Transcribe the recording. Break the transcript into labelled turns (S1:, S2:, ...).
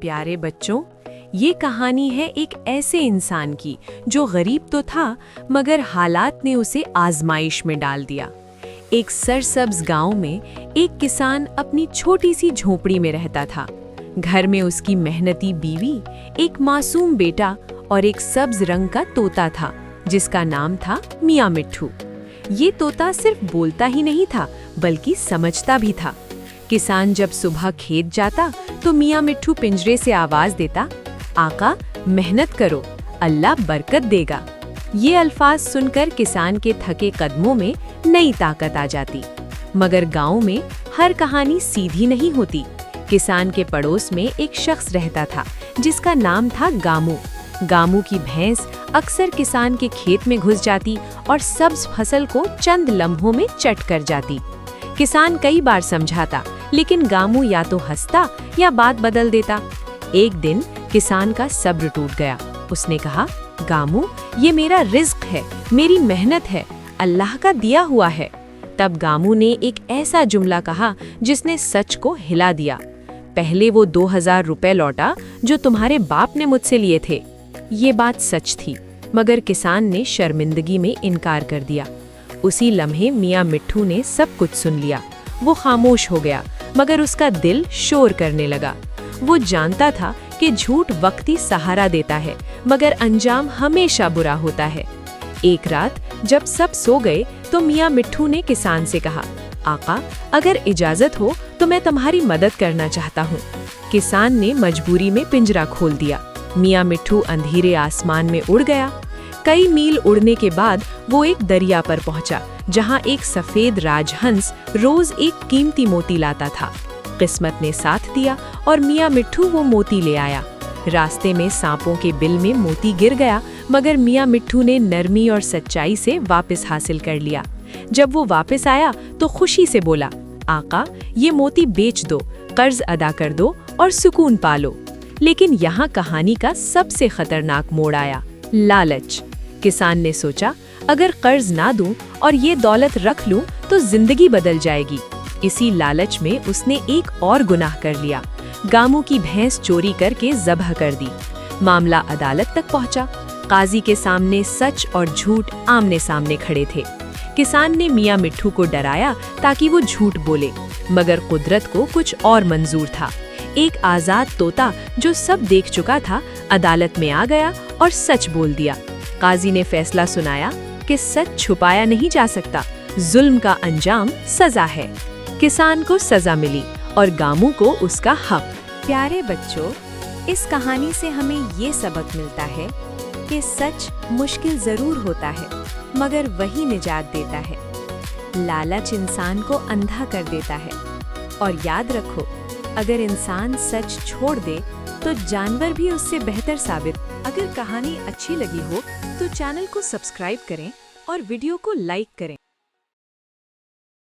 S1: प्यारे बच्चों, ये कहानी है एक ऐसे इंसान की जो गरीब तो था मगर हालात ने उसे आजमाइश में डाल दिया। एक सरसब्ज गांव में एक किसान अपनी छोटी सी झोपड़ी में रहता था। घर में उसकी मेहनती बीवी, एक मासूम बेटा और एक सब्ज रंग का तोता था जिसका नाम था मियाँ मिट्ठू। ये तोता सिर्फ बोलता ही नहीं था बल्कि समझता भी था। किसान जब सुबह खेत जाता तो मियाँ मिट्ठू पिंजरे से आवाज देता, आका मेहनत करो, अल्लाह बरकत देगा। ये अल्फाज सुनकर किसान के थके कदमों में नई ताकत आ जाती। मगर गांव में हर कहानी सीधी नहीं होती। किसान के पड़ोस में एक शख्स रहता था जिसका नाम था गामू। गामू की भैंस अक्सर किसान के खेत में घुस जाती और सब्ज फसल को चंद लम्हों में चट कर जाती। किसान कई बार समझाता, लेकिन गामू या तो हंसता या बात बदल देता। एक दिन किसान का सब्र टूट गया। उसने कहा, गामू, ये मेरा रिज्क है, मेरी मेहनत है, अल्लाह का दिया हुआ है। तब गामू ने एक ऐसा जुमला कहा जिसने सच को हिला दिया। पहले वो 2000 रुपए लौटा जो तुम्हारे बाप ने मुझसे लिए थे। ये बात सच थी, मगर किसान ने शर्मिंदगी में इनकार कर दिया। उसी लम्हे मियाँ मिट्ठू ने सब कुछ सुन लिया। वो खामोश हो गया, मगर उसका दिल शोर करने लगा। वो जानता था कि झूठ वक्ती सहारा देता है, मगर अंजाम हमेशा बुरा होता है। एक रात जब सब सो गए तो मियाँ मिट्ठू ने किसान से कहा, आका, अगर इजाजत हो तो मैं तुम्हारी मदद करना चाहता हूँ। किसान ने मजबूरी में पिंजरा खोल दिया। मियाँ मिट्ठू अंधेरे आसमान में उड़ गया। कई मील उड़ने के बाद वो एक दरिया पर पहुंचा, जहां एक सफेद राजहंस रोज एक कीमती मोती लाता था। किस्मत ने साथ दिया और मियाँ मिट्ठू वो मोती ले आया। रास्ते में सांपों के बिल में मोती गिर गया, मगर मियाँ मिट्ठू ने नरमी और सच्चाई से वापस हासिल कर लिया। जब वो वापस आया तो खुशी से बोला, आका, ये मोती बेच दो, कर्ज अदा कर दो और सुकून पालो। लेकिन यहाँ कहानी का सबसे खतरनाक मोड़ आया, लालच। किसान ने सोचा, अगर कर्ज ना दूं और ये दौलत रख लूं तो जिंदगी बदल जाएगी। इसी लालच में उसने एक और गुनाह कर लिया। गामू की भैंस चोरी करके ज़ब्ह कर दी। मामला अदालत तक पहुंचा। काजी के सामने सच और झूठ आमने सामने खड़े थे। किसान ने मियाँ मिट्ठू को डराया ताकि वो झूठ बोले, मगर कुदरत को कुछ और मंजूर था। एक आज़ाद तोता जो सब देख चुका था अदालत में आ गया और सच बोल दिया। काजी ने फैसला सुनाया कि सच छुपाया नहीं जा सकता, जुल्म का अंजाम सजा है। किसान को सजा मिली और गामू को उसका हक। प्यारे बच्चों, इस कहानी से हमें ये सबक मिलता है कि सच मुश्किल जरूर होता है, मगर वही निजात देता है। लालच इंसान को अंधा कर देता है। और याद रखो, अगर इंसान सच छोड़ दे तो जानवर भी उससे बेहतर साबित। अगर कहानी अच्छी लगी हो तो चैनल को सब्सक्राइब करें और वीडियो को लाइक करें।